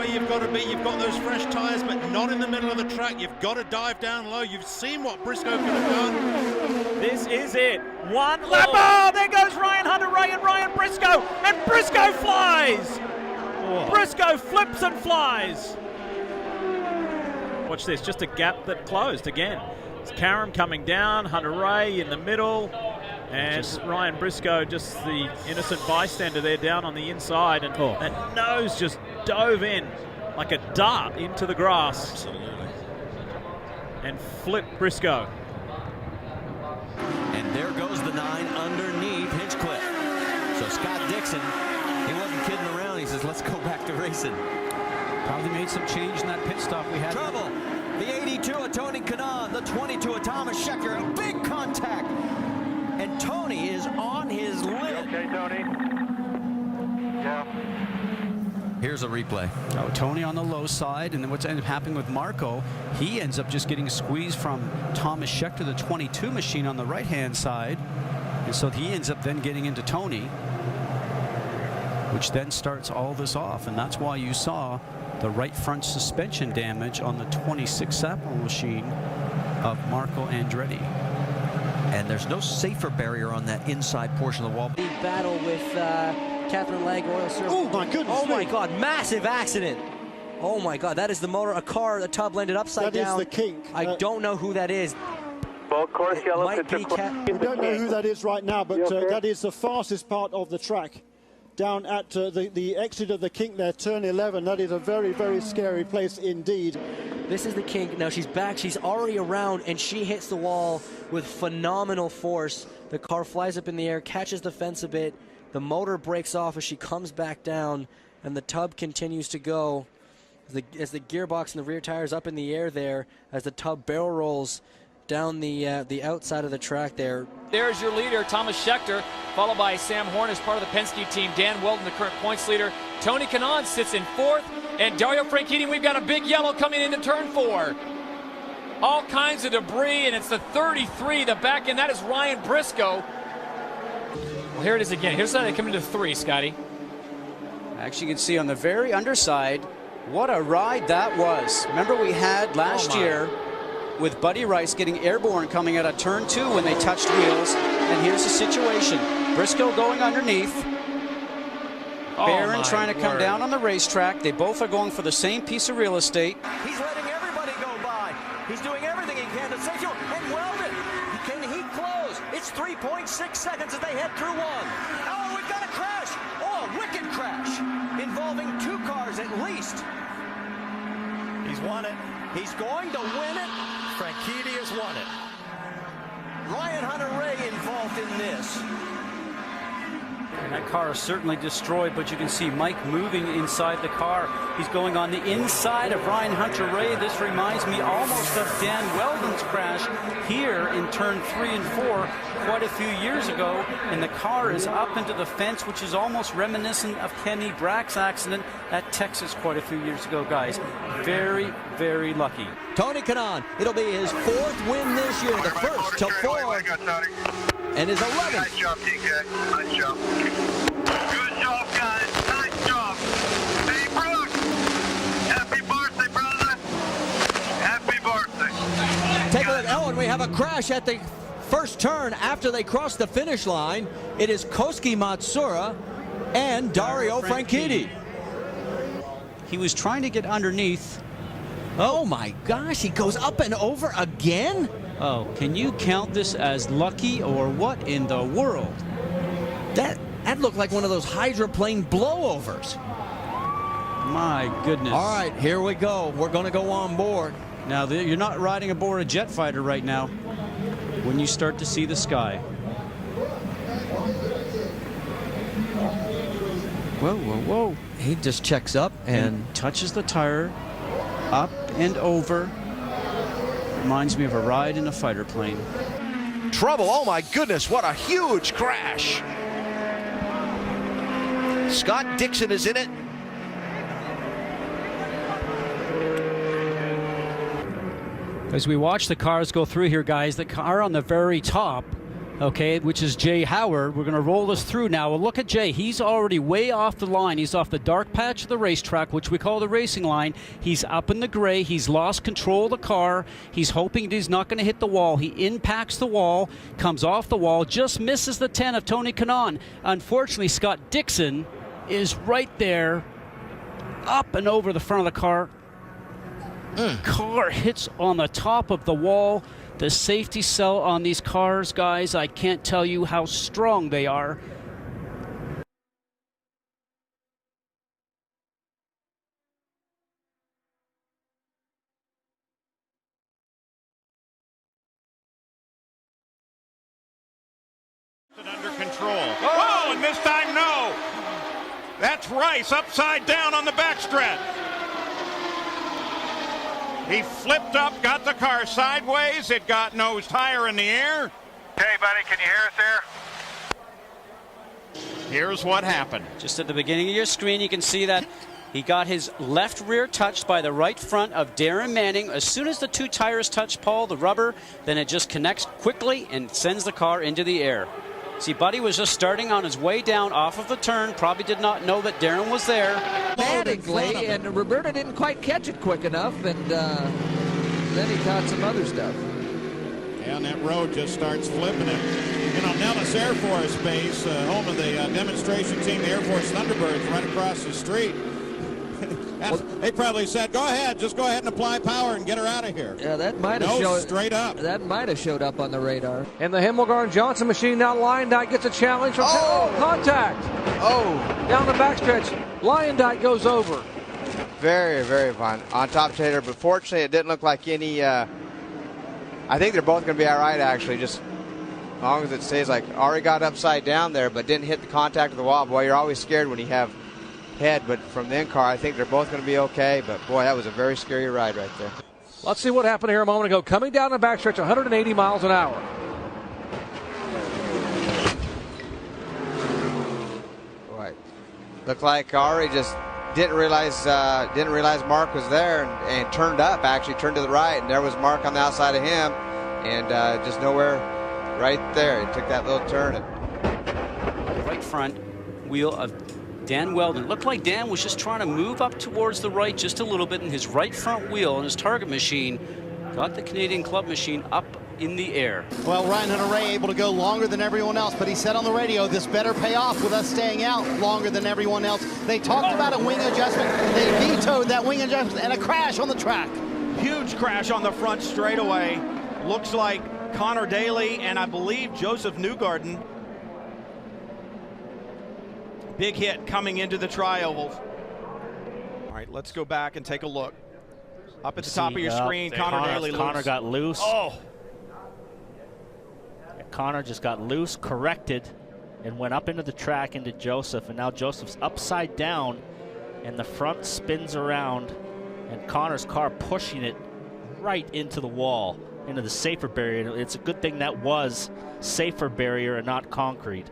where you've got to be. You've got those fresh tyres, but not in the middle of the track. You've got to dive down low. You've seen what Briscoe could have done. This is it. One lap. Oh, there goes Ryan Hunter-Reay and Ryan Briscoe. And Briscoe flies. Oh. Briscoe flips and flies. Watch this. Just a gap that closed again. It's Karam coming down. Hunter-Reay in the middle. And Ryan Briscoe, just the innocent bystander there down on the inside. And that nose just dove in like a dart into the grass. Absolutely. And flipped Briscoe. And there goes the 9 underneath Hinchcliffe. So Scott Dixon, he wasn't kidding around. He says, let's go back to racing. Probably made some change in that pit stop we had. Trouble. The 82 of Tony Kanaan, the 22 of Thomas Scheckter. A big contact. And Tony is on his lid. Okay, Tony. Yeah. Here's a replay. Oh, Tony on the low side, and then what's ended up happening with Marco, he ends up just getting squeezed from Thomas Scheckter, the 22 machine on the right-hand side. And so he ends up then getting into Tony, which then starts all this off. And that's why you saw the right front suspension damage on the 26 Sapple machine of Marco Andretti. And there's no safer barrier on that inside portion of the wall. Big battle with Catherine Legg, Royal Surf. Oh my goodness! Oh my God! Massive accident. Oh my God! That is the motor. A car, the tub landed upside down. That is the kink. I don't know who that is. Both course yellow. Might be We don't know who that is right now, but okay? that is the fastest part of the track. Down at the exit of the kink there, turn 11. That is a very, very scary place indeed. This is the kink. Now she's back. She's already around, and she hits the wall with phenomenal force. The car flies up in the air, catches the fence a bit. The motor breaks off as she comes back down, and the tub continues to go. As the gearbox and the rear tires up in the air there, as the tub barrel rolls down the outside of the track there. There's your leader, Thomas Scheckter, followed by Sam Horn as part of the Penske team. Dan Weldon, the current points leader. Tony Kanaan sits in 4th. And Dario Franchitti, we've got a big yellow coming into turn 4. All kinds of debris, and it's the 33, the back end. That is Ryan Briscoe. Well, here it is again. Here's how they come into 3, Scotty. Actually, you can see on the very underside what a ride that was. Remember we had last year with Buddy Rice getting airborne coming out of turn 2 when they touched wheels. And here's the situation. Briscoe going underneath. Barron trying to come down on the racetrack. They both are going for the same piece of real estate. He's letting everybody go by. He's doing everything he can to save you. And Weldon, can he close? It's 3.6 seconds as they head through 1. Oh, we've got a crash. Oh, a wicked crash involving 2 cars at least. He's won it. He's going to win it. Franchitti has won it. Ryan Hunter-Reay involved in this. And that car is certainly destroyed, but you can see Mike moving inside the car. He's going on the inside of Ryan Hunter-Reay. This reminds me almost of Dan Weldon's crash here in turn 3 and 4 quite a few years ago. And the car is up into the fence, which is almost reminiscent of Kenny Brack's accident at Texas quite a few years ago, guys. Very, very lucky. Tony Kanaan, it'll be his 4th win this year, the first to 4. And his 11th. Nice job, TK. Nice job. Good job, guys. Nice job. Hey, Brooks. Happy birthday, brother. Happy birthday. Take a look. Oh, and we have a crash at the first turn after they cross the finish line. It is Koski Matsura and Dario Franchitti. He was trying to get underneath. Oh my gosh, he goes up and over again? Oh, can you count this as lucky or what in the world? That looked like one of those hydroplane blowovers. My goodness. All right, here we go. We're going to go on board. Now, you're not riding aboard a jet fighter right now when you start to see the sky. Whoa, whoa, whoa. He just checks up and touches the tire, up and over. Reminds me of a ride in a fighter plane. Trouble, oh my goodness, what a huge crash. Scott Dixon is in it. As we watch the cars go through here, guys, the car on the very top Okay, which is Jay Howard. We're going to roll this through now. Well, look at Jay. He's already way off the line. He's off the dark patch of the racetrack, which we call the racing line. He's up in the gray. He's lost control of the car. He's hoping he's not going to hit the wall. He impacts the wall, comes off the wall, just misses the 10 of Tony Kanaan. Unfortunately, Scott Dixon is right there, up and over the front of the car. Car hits on the top of the wall. The safety cell on these cars, guys, I can't tell you how strong they are. Under control. Oh, and this time, no. That's Rice upside down on the backstretch. He flipped up, got the car sideways. It got nosed higher in the air. Hey, buddy, can you hear us there? Here's what happened. Just at the beginning of your screen, you can see that he got his left rear touched by the right front of Darren Manning. As soon as the two tires touch, Paul, the rubber, then it just connects quickly and sends the car into the air. See, Buddy was just starting on his way down off of the turn, probably did not know that Darren was there. Dramatically, and Roberta didn't quite catch it quick enough, and then he caught some other stuff. And that road just starts flipping it. You know, Nellis Air Force Base, home of the demonstration team, the Air Force Thunderbirds, right across the street. They probably said, "Go ahead, just go ahead and apply power and get her out of here." Yeah, that might have showed straight up. That might have showed up on the radar. And the Himmelgarn Johnson machine now. Lyondike gets a challenge from contact. Down the backstretch. Lyondike goes over. Very, very fun. On top tater, but fortunately it didn't look like any. I think they're both going to be all right, actually. Just as long as it stays like Ari got upside down there, but didn't hit the contact of the wall. Boy, you're always scared when you have head, but from the in-car, I think they're both going to be okay. But boy, that was a very scary ride right there. Let's see what happened here a moment ago. Coming down the backstretch, 180 miles an hour. Boy, looked like Ari just didn't realize Mark was there and turned up. Actually, turned to the right, and there was Mark on the outside of him, and just nowhere right there. He took that little turn. Right front wheel of Dan Weldon. Looked like Dan was just trying to move up towards the right just a little bit, and his right front wheel on his target machine got the Canadian Club machine up in the air. Well, Ryan Hunter-Reay able to go longer than everyone else, but he said on the radio, this better pay off with us staying out longer than everyone else. They talked about a wing adjustment. They vetoed that wing adjustment and a crash on the track. Huge crash on the front straightaway. Looks like Connor Daly and I believe Joseph Newgarden. Big hit coming into the tri-ovals. All right, let's go back and take a look. Up at the top of your screen, Connor Daly loose. Connor got loose. Oh! Connor just got loose, corrected, and went up into the track into Joseph, and now Joseph's upside down, and the front spins around, and Connor's car pushing it right into the wall, into the safer barrier. It's a good thing that was safer barrier and not concrete.